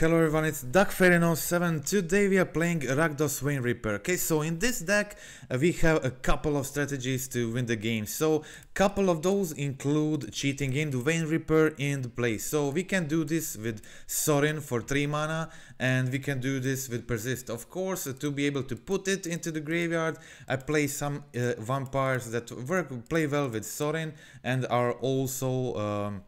Hello everyone, it's DuckFairy07. Today we are playing Rakdos Vein Ripper. Okay, so in this deck we have a couple of strategies to win the game. So couple of those include cheating in the Vein Ripper in the play. So we can do this with Sorin for 3 mana, and we can do this with Persist. Of course, to be able to put it into the graveyard, I play some vampires that play well with Sorin and are also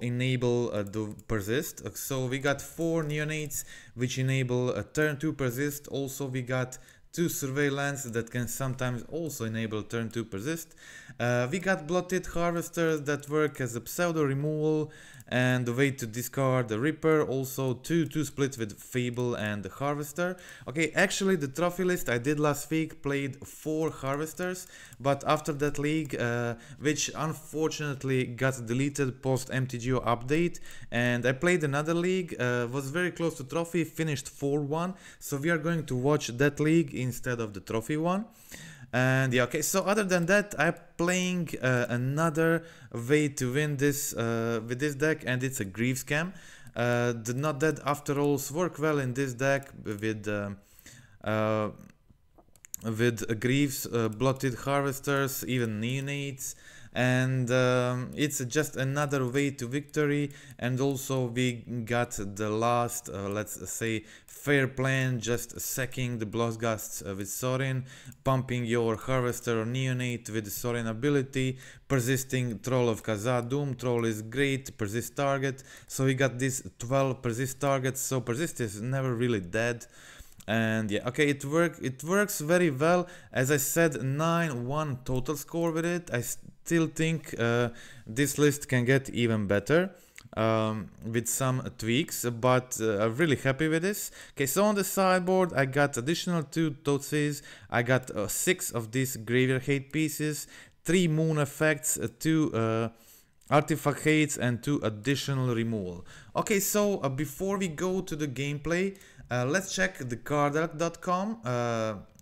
enable the Persist. So we got 4 neonates which enable a turn 2 Persist. Also we got 2 surveillance that can sometimes also enable turn 2 Persist. We got Bloodtithe harvesters that work as a pseudo removal and a way to discard the Ripper. Also 2 split with Fable and the Harvester. Okay, actually the trophy list I did last week played 4 Harvesters, but after that league, which unfortunately got deleted post MTGO update, and I played another league, was very close to trophy, finished 4-1, so we are going to watch that league instead of the trophy one. And yeah, okay, so other than that, I'm playing another way to win this with this deck, and it's a Grief Scam. The Not Dead After Alls work well in this deck with Griefs, Bloodtithe Harvesters, even Neonates, and it's just another way to victory. And also we got the last, let's say, fair plan, just sacking the Bloodghast with Sorin, pumping your Harvester or Neonate with the Sorin ability, persisting Troll of Khazad-dûm. Troll is great, persist target, so we got these 12 persist targets, so persist is never really dead. And yeah, okay, it works very well. As I said, 9-1 total score with it. I still think this list can get even better with some tweaks, but I'm really happy with this. Okay, so on the sideboard I got additional 2 Totsis, I got 6 of these Graveyard Hate pieces, 3 Moon effects, 2 Artifact Hates, and 2 additional removal. Okay, so before we go to the gameplay, let's check the cardalk.com,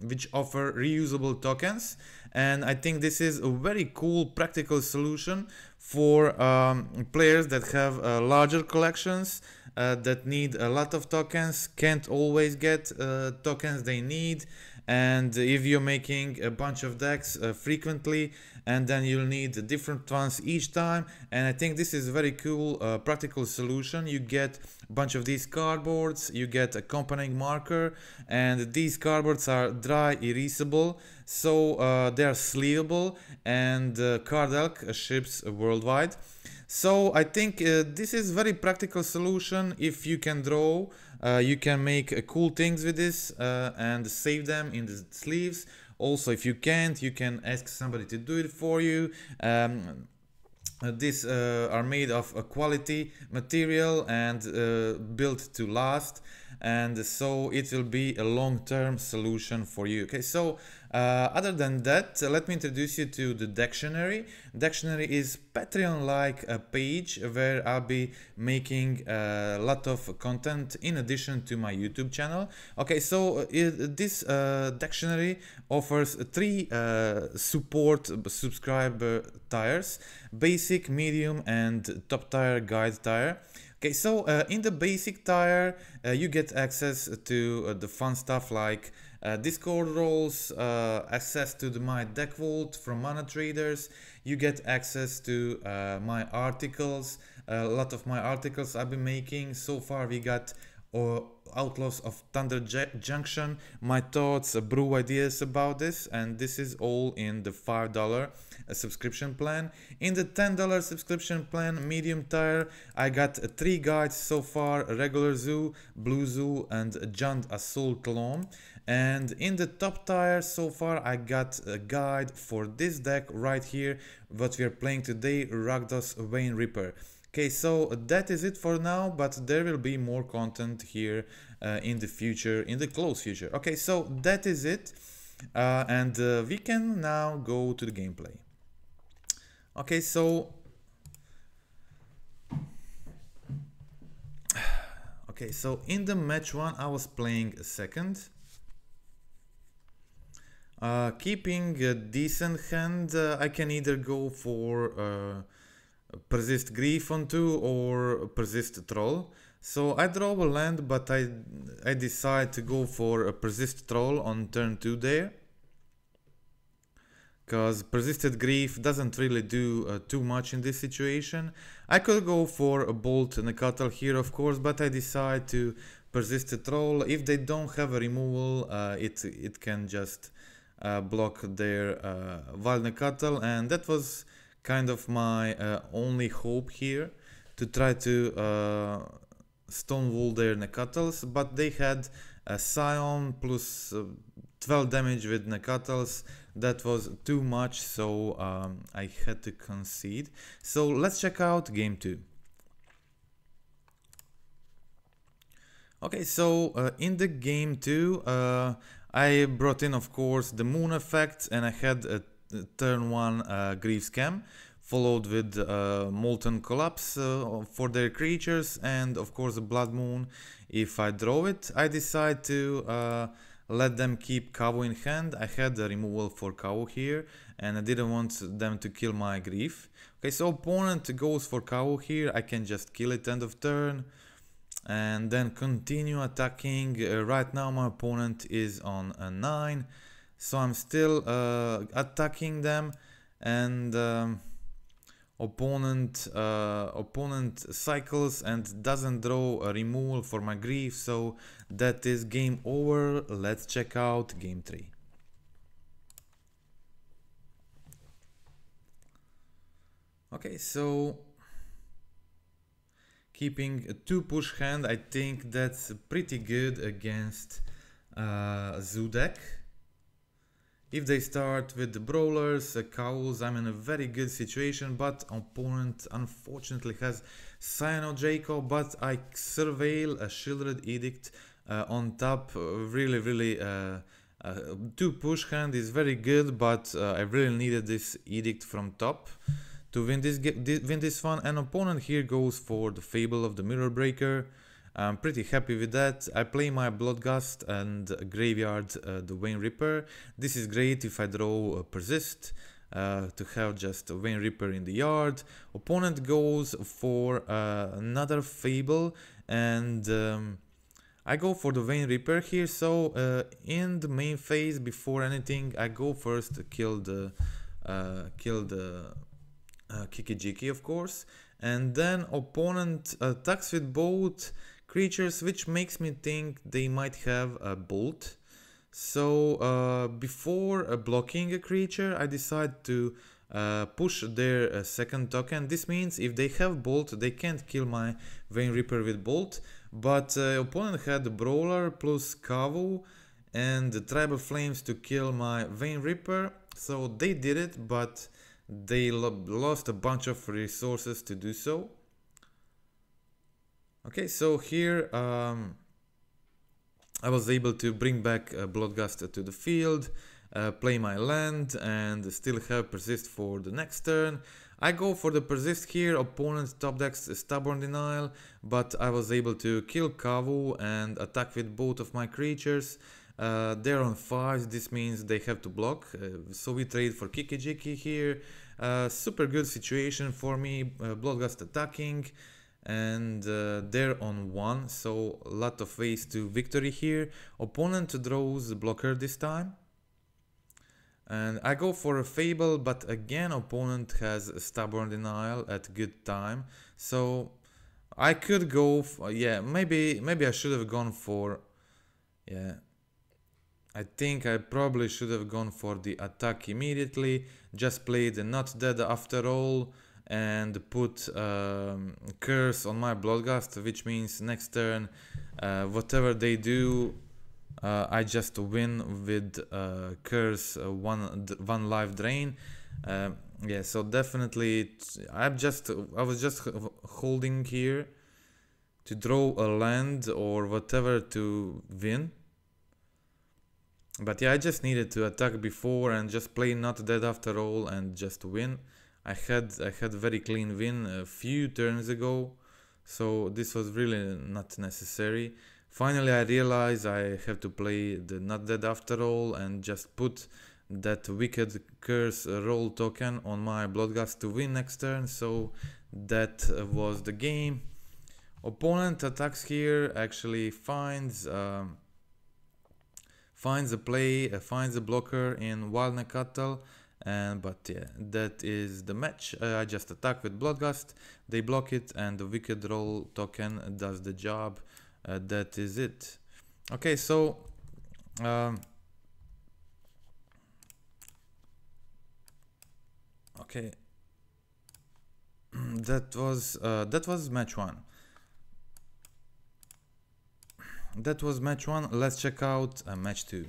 which offer reusable tokens, and I think this is a very cool practical solution for players that have larger collections that need a lot of tokens, can't always get tokens they need, and if you're making a bunch of decks frequently, and then you'll need different ones each time. And I think this is a very cool practical solution. You get a bunch of these cardboards, you get accompanying marker, and these cardboards are dry erasable, so they are sleevable, and Cardalk ships worldwide. So I think this is very practical solution. If you can draw, you can make cool things with this and save them in the sleeves. Also, if you can't, you can ask somebody to do it for you. These are made of a quality material and built to last, and so it will be a long-term solution for you. Okay, so other than that, let me introduce you to the Dictionary. Dictionary is Patreon-like a page where I'll be making a lot of content in addition to my YouTube channel. Okay, so this Dictionary offers 3 support subscriber tiers: basic, medium, and top tier guide tier. Okay, so in the basic tier, you get access to the fun stuff like Discord roles, access to my deck vault from Mana Traders. You get access to my articles, a lot of my articles I've been making. So far we got Outlaws of Thunder Junction, my thoughts, brew ideas about this, and this is all in the $5 subscription plan. In the $10 subscription plan, medium tier, I got 3 guides so far: Regular Zoo, Blue Zoo, and Jund Assault Talon. And in the top tier so far, I got a guide for this deck right here, what we are playing today, Rakdos Vein Ripper. Okay, so that is it for now, but there will be more content here in the future, in the close future. Okay, so that is it, and we can now go to the gameplay. Okay, so in the match 1 I was playing second, keeping a decent hand. I can either go for Persist Grief on 2 or Persist Troll. So I draw a land, but I decide to go for a Persist Troll on turn 2 there. Because Persisted Grief doesn't really do too much in this situation. I could go for a Bolt and a Cuttle here, of course, but I decide to Persist a Troll. If they don't have a removal, it can just block their Wild Necatl, and that was kind of my only hope here, to try to Stonewall their Necatls, but they had a Scion plus 12 damage with Necatls. That was too much, so I had to concede. So let's check out game 2. Okay, so in the game 2, I brought in, of course, the Moon effect, and I had a turn 1 Grief Scam, followed with Molten Collapse for their creatures, and of course a Blood Moon if I draw it. I decide to let them keep Kavu in hand. I had a removal for Kavu here, and I didn't want them to kill my Grief. Okay, so opponent goes for Kavu here. I can just kill it end of turn, and then continue attacking. Right now my opponent is on a 9, so I'm still attacking them, and opponent cycles and doesn't draw a removal for my Grief, so that is game over. Let's check out game 3. Okay, so keeping a 2 push hand, I think that's pretty good against Zoo deck. If they start with the Brawlers, Cows, I'm in a very good situation, but opponent unfortunately has Cyano Draco, but I surveil a Sheoldred Edict on top. Really 2 push hand is very good, but I really needed this Edict from top to win this one. And opponent here goes for the Fable of the Mirror Breaker. I'm pretty happy with that. I play my Bloodghast and graveyard the Vein Ripper. This is great if I draw a Persist to have just a Vein Ripper in the yard. Opponent goes for another Fable, and I go for the Vein Ripper here. So in the main phase, before anything, I go first to kill the Kiki-Jiki, of course, and then opponent attacks with both creatures, which makes me think they might have a Bolt. So before blocking a creature, I decide to push their second token. This means if they have Bolt, they can't kill my Vein Ripper with Bolt, but opponent had the Brawler plus Kavu and the Tribal Flames to kill my Vein Ripper, so they did it, but they lost a bunch of resources to do so. Okay, so here I was able to bring back Bloodghast to the field, play my land, and still have Persist for the next turn. I go for the Persist here. Opponent top decks Stubborn Denial, but I was able to kill Kavu and attack with both of my creatures. They're on 5, this means they have to block, so we trade for Kiki-Jiki here. Super good situation for me, Bloodghast attacking, and they're on 1, so a lot of ways to victory here. Opponent draws blocker this time, and I go for a Fable, but again opponent has a Stubborn Denial at good time, so I could go yeah, maybe I should have gone for, yeah, I think I probably should have gone for the attack immediately, just play the Not Dead After All and put Curse on my Bloodghast, which means next turn whatever they do, I just win with Curse, one life drain. Yeah, so definitely I was just holding here to draw a land or whatever to win. But yeah, I just needed to attack before and just play Not Dead After All and just win. I had very clean win a few turns ago, so this was really not necessary. Finally I realized I have to play the Not Dead After All and just put that Wicked Curse roll token on my Bloodghast to win next turn, so that was the game. Opponent attacks here, actually finds a play, finds a blocker in Wild Nekatl, but yeah, that is the match. I just attack with Bloodghast, they block it, and the Wicked Roll token does the job. That is it. Okay, so okay, that was match one. That was match one. Let's check out match two.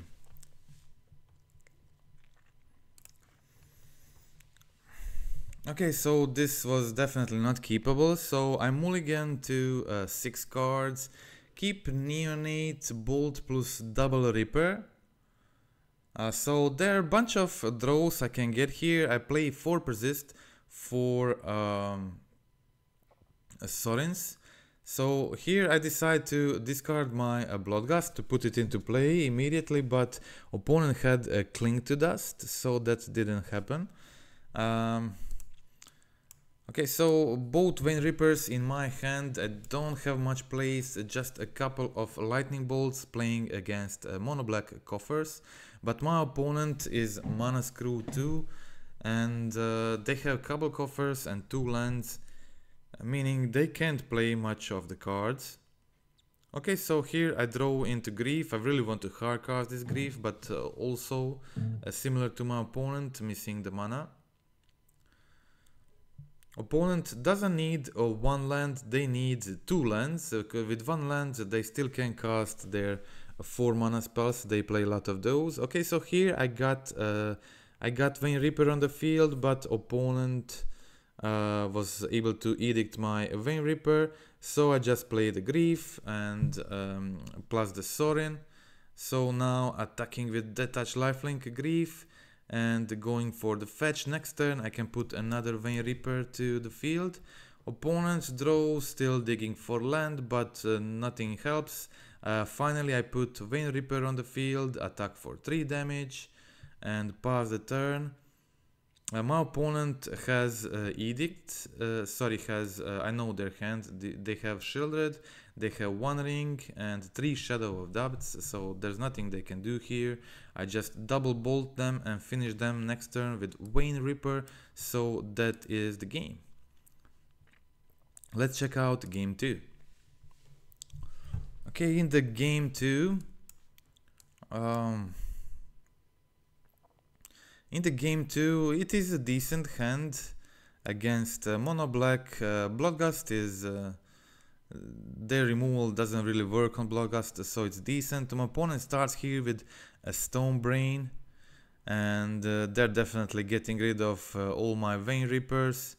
Okay, so this was definitely not keepable, so I mulligan to 6 cards, keep Neonate, Bolt plus double Ripper. So there are a bunch of draws I can get here. I play 4 Persist, 4 Sorins. So here I decide to discard my Bloodghast to put it into play immediately, but opponent had a Cling to Dust, so that didn't happen. Okay, so both Vein Rippers in my hand. I don't have much plays, just a couple of lightning bolts playing against mono black coffers. But my opponent is Mana Screw 2, and they have couple coffers and 2 lands, meaning they can't play much of the cards. Okay, so here I draw into Grief. I really want to hardcast this Grief, but also similar to my opponent, missing the mana. Opponent doesn't need 1 land, they need 2 lands. With 1 land they still can cast their 4 mana spells, they play a lot of those. Okay, so here I got Vein Ripper on the field, but opponent was able to Edict my Vein Ripper, so I just played the Grief and plus the Sorin. So now attacking with Detach Lifelink Grief and going for the fetch. Next turn I can put another Vein Ripper to the field. Opponent's draw, still digging for land, but nothing helps. Finally I put Vein Ripper on the field, attack for 3 damage and pass the turn. My opponent has Edict, I know their hand, they have Sheoldred, they have 1 ring and 3 Shadow of Depths, so there's nothing they can do here. I just double bolt them and finish them next turn with Vein Ripper, so that is the game. Let's check out game 2. Okay, in the game 2, it is a decent hand against mono black. Bloodghast is their removal doesn't really work on Bloodghast, so it's decent. My opponent starts here with a Stone Brain, and they're definitely getting rid of all my Vein Rippers,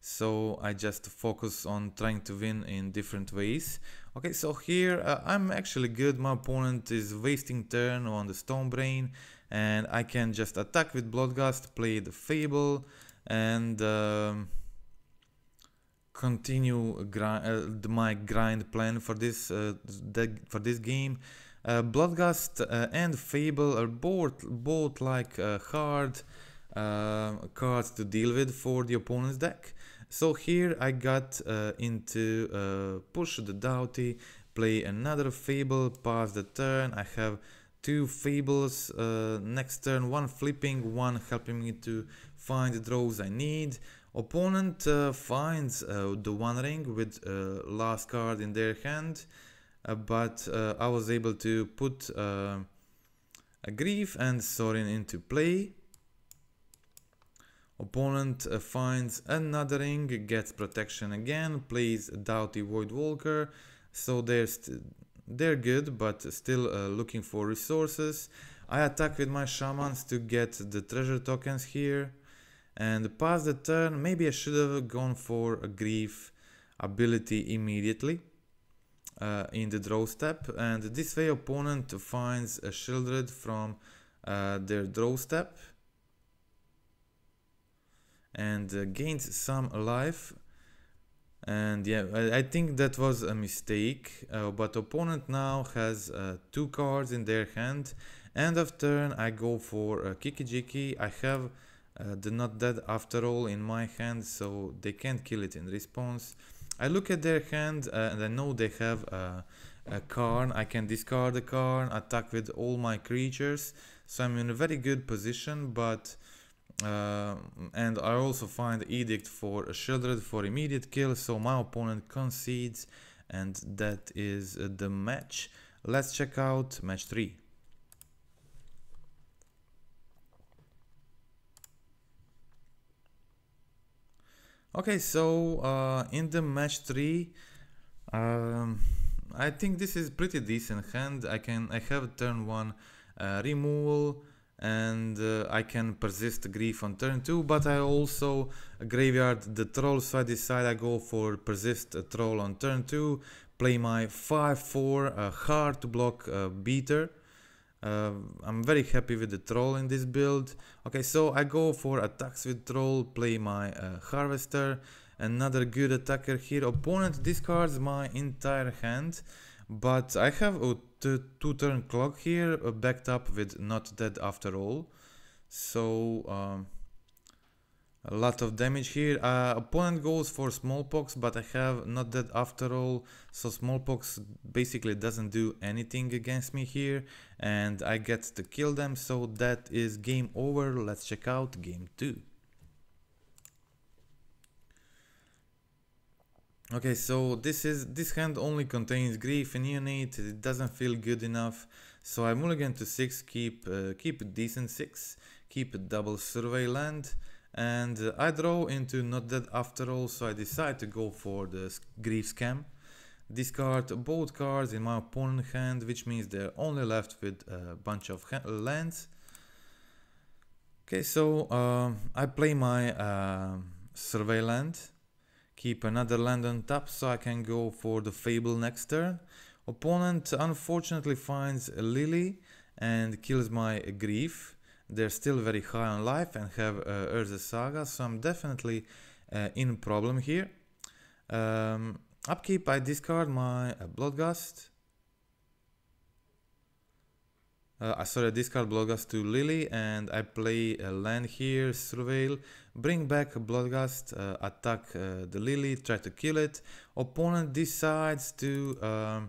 so I just focus on trying to win in different ways. Okay, so here I'm actually good. My opponent is wasting turn on the Stone Brain, and I can just attack with Bloodghast, play the Fable, and continue my grind plan for this game. Bloodghast and Fable are both like hard cards to deal with for the opponent's deck. So here I got into push the Doughty, play another Fable, pass the turn. I have 2 Fables next turn, 1 flipping, 1 helping me to find the draws I need. Opponent finds the 1 ring with last card in their hand, but I was able to put a Grief and Sorin into play. Opponent finds another ring, gets protection again, plays Doughty Voidwalker, so they're good, but still looking for resources. I attack with my Shamans to get the treasure tokens here and pass the turn. Maybe I should have gone for a Grief ability immediately in the draw step, and this way opponent finds a Sheoldred from their draw step and gains some life. And yeah, I think that was a mistake, but opponent now has 2 cards in their hand. End of turn I go for Kiki-Jiki. I have the Not Dead After All in my hand, so they can't kill it in response. I look at their hand and I know they have a Karn. I can discard the Karn, attack with all my creatures, so I'm in a very good position. But and I also find Edict for a Sheoldred for immediate kill, so my opponent concedes, and that is the match. Let's check out match 3. Okay, so in the match 3, I think this is pretty decent hand. I have turn 1 removal, and I can persist grief on turn 2, but I also graveyard the troll, so I decide I go for persist troll on turn 2, play my 5/4 hard to block beater. I'm very happy with the troll in this build. Okay, so I go for attacks with troll, play my harvester, another good attacker here. Opponent discards my entire hand, but I have a 2-turn clock here, backed up with not dead after all, so a lot of damage here. Opponent goes for smallpox, but I have not dead after all, so smallpox basically doesn't do anything against me here, and I get to kill them, so that is game over. Let's check out game 2. Okay, so this hand only contains grief and neonate. It doesn't feel good enough, so I mulligan to 6, keep a decent 6, keep a double survey land, and I draw into not dead after all, so I decide to go for the grief scam. Discard both cards in my opponent's hand, which means they're only left with a bunch of lands. Okay, so I play my survey land, keep another land on top, so I can go for the Fable next turn. Opponent unfortunately finds a Lily and kills my grief. They're still very high on life and have Urza Saga, so I'm definitely in problem here. Upkeep, I discard my Bloodghast. I discard Bloodghast to Lily, and I play a land here, Surveil, bring back a Bloodghast, attack the Lily, try to kill it. Opponent decides to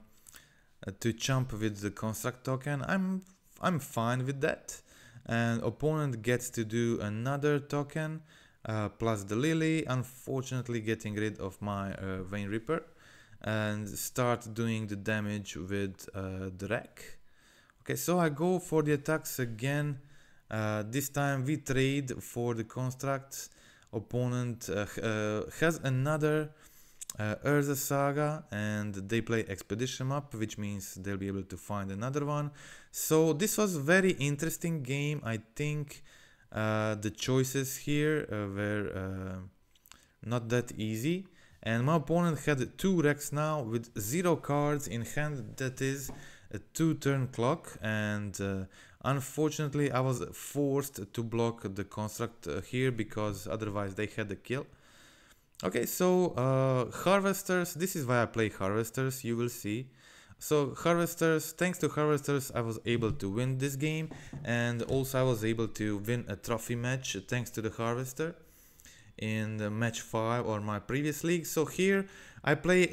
jump with the construct token. I'm fine with that. And opponent gets to do another token plus the Lily, unfortunately getting rid of my Vein Ripper, and start doing the damage with the wreck. Okay, so I go for the attacks again. This time we trade for the constructs. Opponent has another Urza Saga, and they play Expedition up, which means they'll be able to find another one. So this was a very interesting game. I think the choices here were not that easy, and my opponent had 2 wrecks now with 0 cards in hand. That is a 2-turn clock, and unfortunately I was forced to block the construct here because otherwise they had the kill. Okay, so harvesters, this is why I play harvesters, you will see. So harvesters, thanks to harvesters I was able to win this game, and also I was able to win a trophy match thanks to the harvester in the match 5 or my previous league. So here I play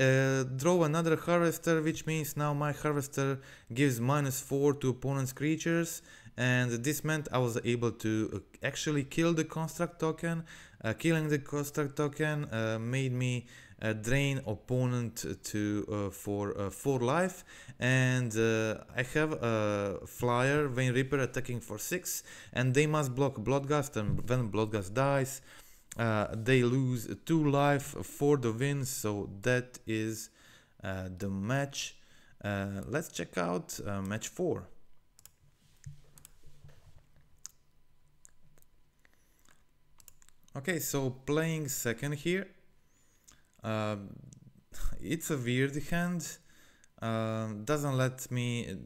draw another harvester, which means now my harvester gives -4 to opponent's creatures, and this meant I was able to actually kill the construct token. Killing the construct token made me drain opponent to for 4 life, and I have a flyer, Vein Ripper, attacking for 6, and they must block Bloodghast, and when Bloodghast dies they lose 2 life for the win. So that is the match. Let's check out match 4. Okay, so playing second here. It's a weird hand. Doesn't let me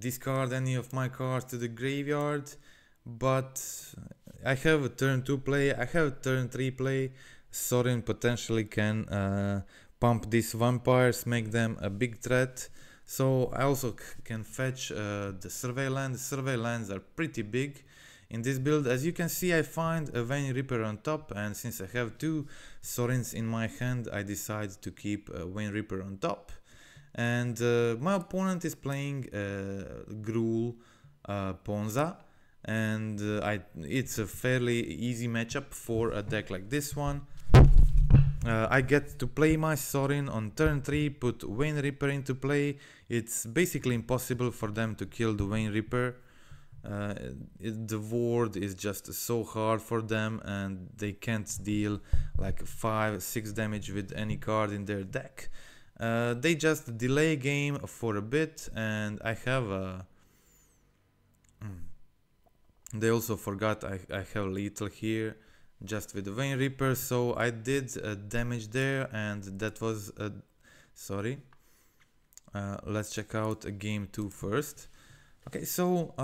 discard any of my cards to the graveyard, but I have a turn 2 play, I have a turn 3 play. Sorin potentially can pump these vampires, make them a big threat. So I also can fetch the survey land. The survey lands are pretty big. in this build. As you can see, I find a Vein Ripper on top, and since I have two Sorins in my hand, I decide to keep a Vein Ripper on top. And my opponent is playing Gruul Ponza, and it's a fairly easy matchup for a deck like this one. I get to play my Sorin on turn 3, put Vein Ripper into play. It's basically impossible for them to kill the Vein Ripper. The ward is just so hard for them, and they can't deal like 5-6 damage with any card in their deck. They just delay game for a bit, and I have a... They also forgot I have lethal here, just with the Vein Ripper, so I did damage there, and that was sorry. Let's check out game 2 first. Okay, so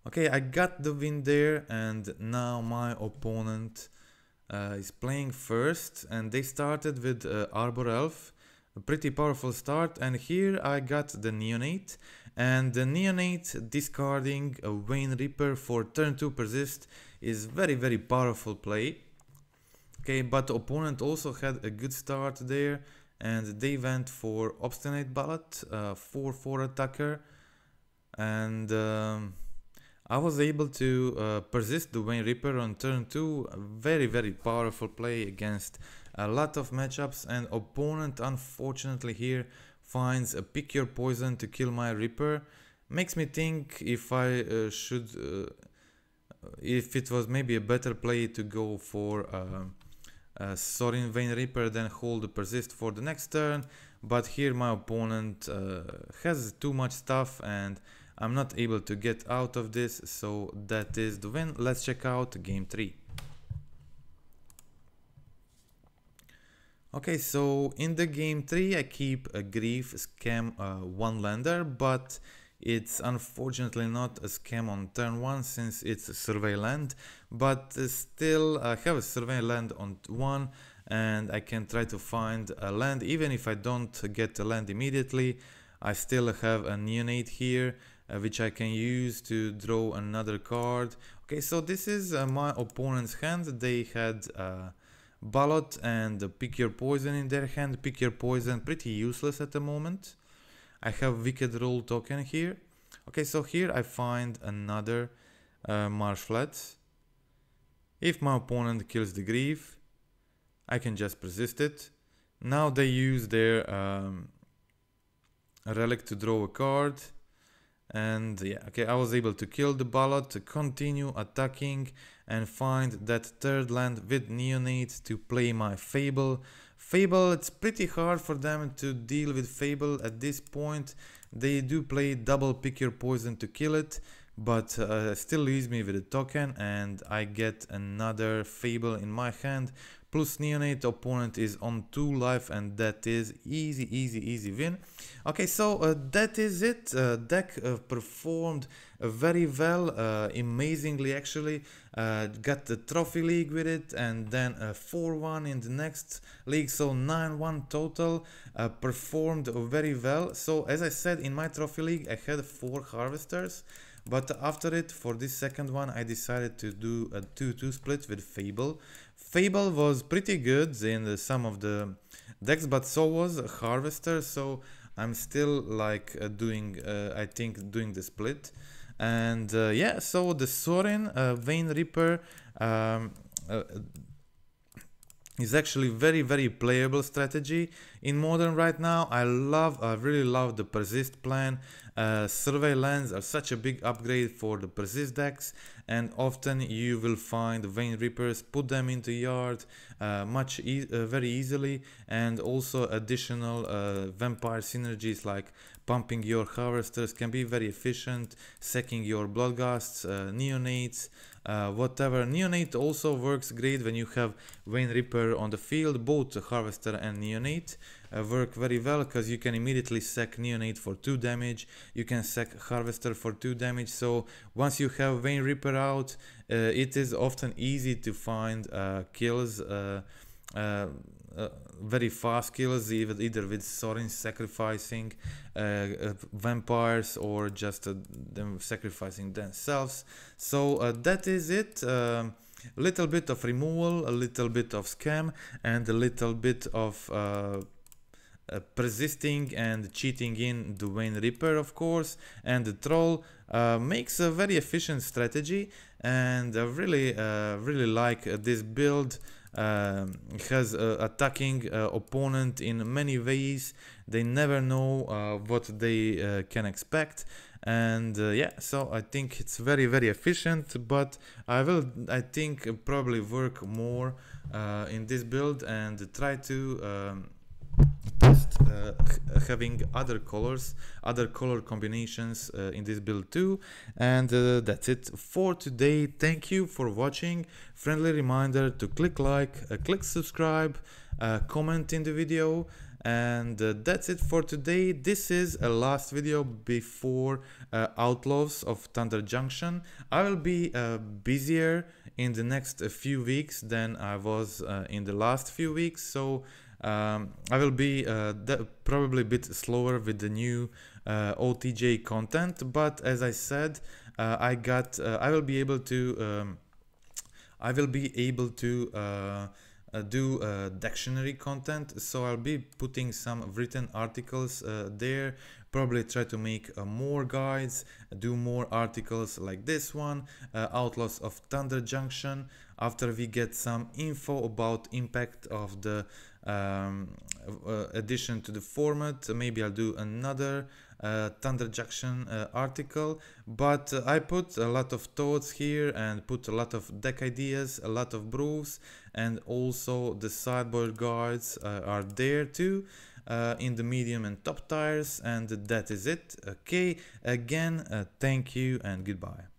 okay, I got the win there, and now my opponent is playing first, and they started with Arbor Elf, a pretty powerful start, and here I got the Neonate, and the Neonate discarding a Vein Ripper for turn 2 Persist is very powerful play. Okay, but the opponent also had a good start there, and they went for Obstinate Ballot, 4/4 attacker, and I was able to persist the Vein Ripper on turn 2, a very powerful play against a lot of matchups, and opponent unfortunately here finds a Pick Your Poison to kill my Ripper. Makes me think if I if it was maybe a better play to go for Sorin Vein Ripper than hold the Persist for the next turn, but here my opponent has too much stuff and I'm not able to get out of this, so that is the win. Let's check out game 3. Okay, so in the game 3 I keep a Grief Scam 1-lander, but it's unfortunately not a scam on turn 1 since it's a survey land, but still I have a survey land on 1 and I can try to find a land. Even if I don't get a land immediately, I still have a Neonate here which I can use to draw another card. Okay, so this is my opponent's hand. They had Ballot and Pick Your Poison in their hand. Pick Your Poison pretty useless at the moment. I have Wicked Roll token here. Okay, so here I find another Marshflat. If my opponent kills the Grief, I can just persist it. Now they use their Relic to draw a card. And yeah, okay, I was able to kill the Ballot, to continue attacking and find that third land with Neonate to play my Fable. Fable, it's pretty hard for them to deal with Fable at this point. They do play double Pick Your Poison to kill it, but still leaves me with a token and I get another Fable in my hand. Plus Neonate, opponent is on 2 life and that is easy win. Okay, so that is it. Deck performed very well, amazingly actually. Got the trophy league with it and then 4-1 in the next league, so 9-1 total. Performed very well. So as I said, in my trophy league I had 4 harvesters, but after it, for this second one, I decided to do a 2-2 split with Fable. Fable was pretty good in some of the decks, but so was Harvester, so I'm still like doing the split. And yeah, so the Sorin Vein Ripper is actually very playable strategy in Modern right now. I really love the Persist plan. Survey lands are such a big upgrade for the Persist decks, and often you will find Vein Rippers, put them into yard very easily, and also additional vampire synergies like pumping your harvesters can be very efficient, sacking your Bloodghasts, Neonates, whatever. Neonate also works great when you have Vein Ripper on the field. Both Harvester and Neonate work very well because you can immediately sack Neonate for 2 damage, you can sack Harvester for 2 damage, so once you have Vein Ripper out, it is often easy to find kills very fast kills, either with Sorin sacrificing vampires or just them sacrificing themselves. So that is it. Little bit of removal, a little bit of scam, and a little bit of persisting and cheating in the Vein Ripper, of course, and the Troll makes a very efficient strategy, and I really like this build. Has attacking opponent in many ways. They never know what they can expect, and yeah, so I think it's very efficient, but I think probably work more in this build and try to test having other color combinations in this build too. And that's it for today. Thank you for watching. Friendly reminder to click like, click subscribe, comment in the video, and that's it for today. This is a last video before Outlaws of Thunder Junction. I will be busier in the next few weeks than I was in the last few weeks, so I will be probably a bit slower with the new OTJ content, but as I said, I will be able to do dictionary content, so I'll be putting some written articles there. Probably try to make more guides, do more articles like this one, Outlaws of Thunder Junction. After we get some info about impact of the addition to the format, maybe I'll do another Thunder Junction article. But I put a lot of thoughts here and put a lot of deck ideas, a lot of brews, and also the sideboard guides are there too, in the medium and top tiers, and that is it. Okay, again, thank you and goodbye.